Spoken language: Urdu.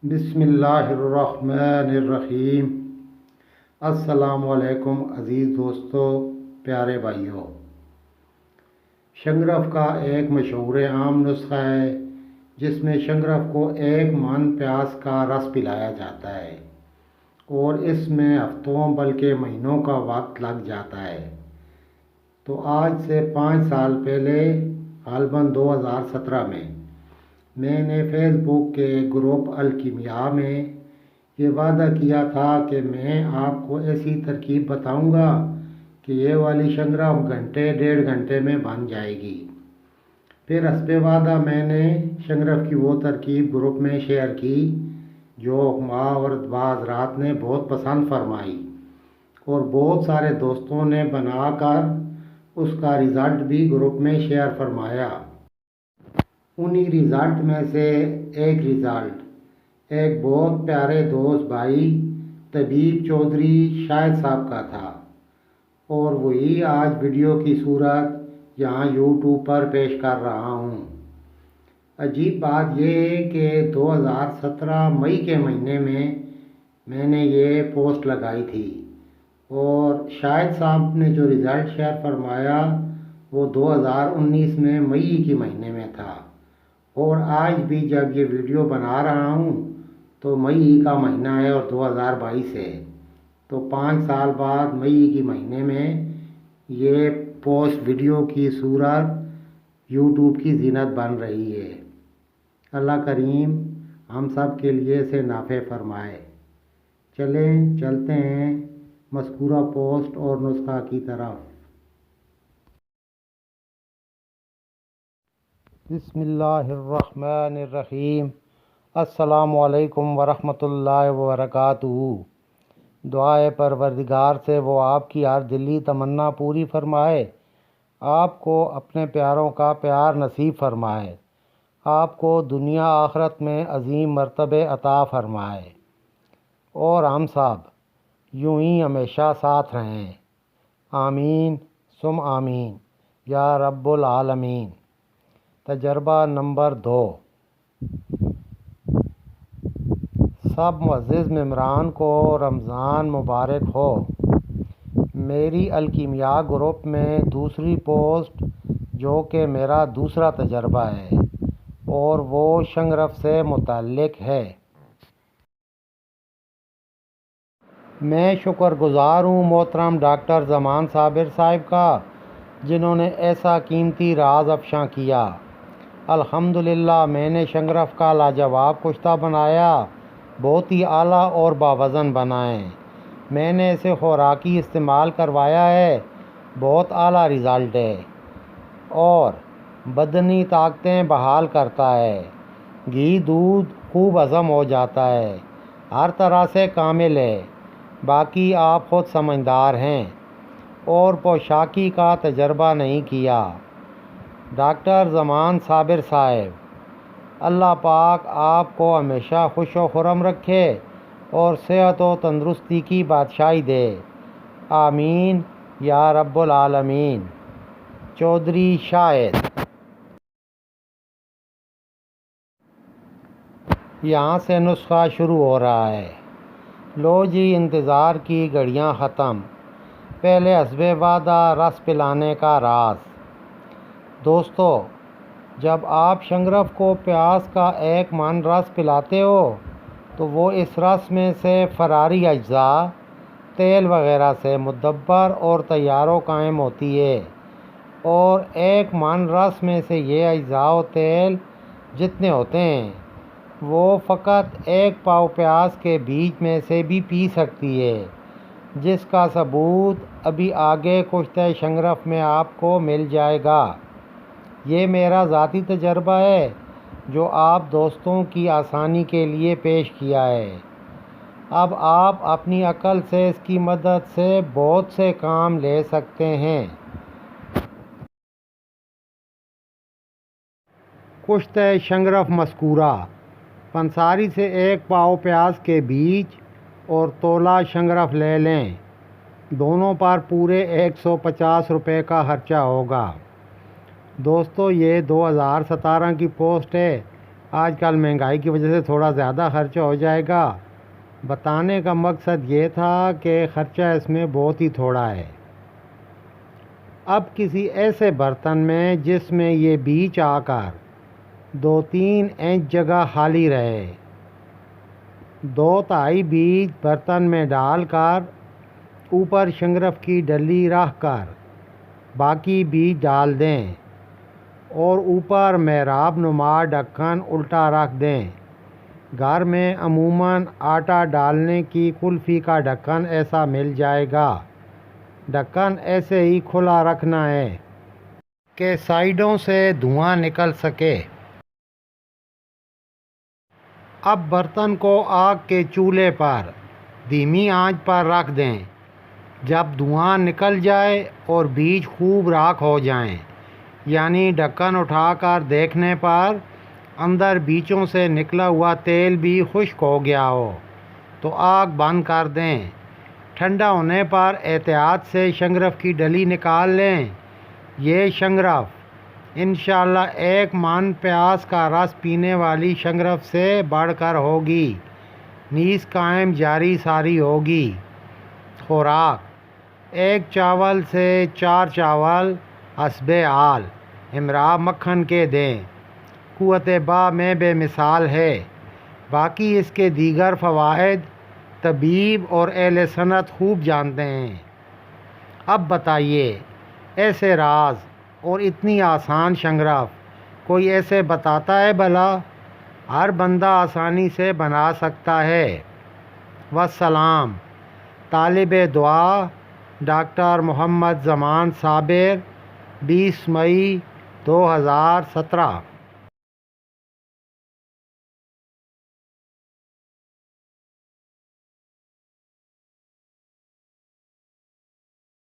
بسم اللہ الرحمن الرحیم۔ السلام علیکم عزیز دوستو، پیارے بھائیوں۔ شنگرف کا ایک مشہور عام نسخہ ہے جس میں شنگرف کو 1 من پیاز کا رس پلایا جاتا ہے اور اس میں ہفتوں بلکہ مہینوں کا وقت لگ جاتا ہے۔ تو آج سے 5 سال پہلے غالباً 2017 میں نے فیس بک کے گروپ الکیمیا میں یہ وعدہ کیا تھا کہ میں آپ کو ایسی ترکیب بتاؤں گا کہ یہ والی شنگرف گھنٹے 1.5 گھنٹے میں بن جائے گی۔ پھر حسب وعدہ میں نے شنگرف کی وہ ترکیب گروپ میں شیئر کی جو ماں اور حضرات نے بہت پسند فرمائی اور بہت سارے دوستوں نے بنا کر اس کا رزلٹ بھی گروپ میں شیئر فرمایا۔ انہی رزلٹ میں سے ایک رزلٹ ایک بہت پیارے دوست بھائی طبیب چودھری شاہد صاحب کا تھا اور وہی آج ویڈیو کی صورت یہاں یوٹیوب پر پیش کر رہا ہوں۔ عجیب بات یہ ہے کہ 2017 مئی کے مہینے میں نے یہ پوسٹ لگائی تھی اور شاہد صاحب نے جو رزلٹ شیئر فرمایا وہ 2019 میں مئی کے مہینے میں تھا، اور آج بھی جب یہ ویڈیو بنا رہا ہوں تو مئی کا مہینہ ہے اور 2022 ہے، تو 5 سال بعد مئی کے مہینے میں یہ پوسٹ ویڈیو کی صورت یوٹیوب کی زینت بن رہی ہے۔ اللہ کریم ہم سب کے لیے اسے نافع فرمائے۔ چلتے ہیں مذکورہ پوسٹ اور نسخہ کی طرف۔ بسم اللہ الرحمن الرحیم۔ السلام علیکم ورحمۃ اللہ وبرکاتہ۔ دعائے پروردگار سے وہ آپ کی ہر دلی تمنا پوری فرمائے، آپ کو اپنے پیاروں کا پیار نصیب فرمائے، آپ کو دنیا آخرت میں عظیم مرتبے عطا فرمائے، اور ہم سب یوں ہی ہمیشہ ساتھ رہیں۔ آمین ثم آمین یا رب العالمین۔ تجربہ نمبر 2۔ سب معزز ممبران کو رمضان مبارک ہو۔ میری الکیمیا گروپ میں دوسری پوسٹ جو کہ میرا دوسرا تجربہ ہے اور وہ شنگرف سے متعلق ہے۔ میں شکر گزار ہوں محترم ڈاکٹر زمان صابر صاحب کا، جنہوں نے ایسا قیمتی راز افشاں کیا۔ الحمدللہ میں نے شنگرف کا لاجواب کشتہ بنایا، بہت ہی اعلیٰ اور باوزن بنائے۔ میں نے اسے خوراکی استعمال کروایا ہے، بہت اعلیٰ رزلٹ ہے اور بدنی طاقتیں بحال کرتا ہے، گھی دودھ خوب ہضم ہو جاتا ہے، ہر طرح سے کامل ہے۔ باقی آپ خود سمجھدار ہیں اور پوشاکی کا تجربہ نہیں کیا۔ ڈاکٹر زمان صابر صاحب، اللہ پاک آپ کو ہمیشہ خوش و خرم رکھے اور صحت و تندرستی کی بادشاہی دے۔ آمین یا رب العالمین۔ چودھری شاہد۔ یہاں سے نسخہ شروع ہو رہا ہے۔ لو جی، انتظار کی گھڑیاں ختم۔ پہلے حسب وعدہ رس پلانے کا راز۔ دوستو، جب آپ شنگرف کو پیاز کا 1 من رس پلاتے ہو تو وہ اس رس میں سے فراری اجزاء تیل وغیرہ سے مدبر اور تیار و قائم ہوتی ہے، اور 1 من رس میں سے یہ اجزاء و تیل جتنے ہوتے ہیں وہ فقط 1 پاؤ پیاز کے بیج میں سے بھی پی سکتی ہے، جس کا ثبوت ابھی آگے کشتہ شنگرف میں آپ کو مل جائے گا۔ یہ میرا ذاتی تجربہ ہے جو آپ دوستوں کی آسانی کے لیے پیش کیا ہے۔ اب آپ اپنی عقل سے اس کی مدد سے بہت سے کام لے سکتے ہیں۔ کشتہ شنگرف مذکورہ: پنساری سے 1 پاؤ پیاز کے بیج اور تولا شنگرف لے لیں۔ دونوں پر پورے 150 روپے کا خرچہ ہوگا۔ دوستو، یہ 2017 کی پوسٹ ہے آج کل مہنگائی کی وجہ سے تھوڑا زیادہ خرچہ ہو جائے گا۔ بتانے کا مقصد یہ تھا کہ خرچہ اس میں بہت ہی تھوڑا ہے۔ اب کسی ایسے برتن میں جس میں یہ بیج آ کر 2-3 انچ جگہ خالی رہے، 2 بیج برتن میں ڈال کر اوپر شنگرف کی ڈلی رکھ کر باقی بیج ڈال دیں اور اوپر محراب نما ڈھکن الٹا رکھ دیں۔ گھر میں عموماً آٹا ڈالنے کی قلفی کا ڈھکن ایسا مل جائے گا۔ ڈھکن ایسے ہی کھلا رکھنا ہے کہ سائیڈوں سے دھواں نکل سکے۔ اب برتن کو آگ کے چولہے پر دھیمی آنچ پر رکھ دیں۔ جب دھواں نکل جائے اور بیج خوب راکھ ہو جائیں، یعنی ڈھکن اٹھا کر دیکھنے پر اندر بیچوں سے نکلا ہوا تیل بھی خشک ہو گیا ہو، تو آگ بند کر دیں۔ ٹھنڈا ہونے پر احتیاط سے شنگرف کی ڈلی نکال لیں۔ یہ شنگرف انشاءاللہ 1 من پیاز کا رس پینے والی شنگرف سے بڑھ کر ہوگی، نیز قائم جاری ساری ہوگی۔ خوراک: 1 چاول سے 4 چاول حسب حال ہمراہ مکھن کے دیں۔ قوت باء میں بے مثال ہے۔ باقی اس کے دیگر فوائد طبیب اور اہل صنعت خوب جانتے ہیں۔ اب بتائیے، ایسے راز اور اتنی آسان شنگرف کوئی ایسے بتاتا ہے بھلا؟ ہر بندہ آسانی سے بنا سکتا ہے۔ والسلام۔ طالب دعا ڈاکٹر محمد زمان صابر، 20 مئی 2017۔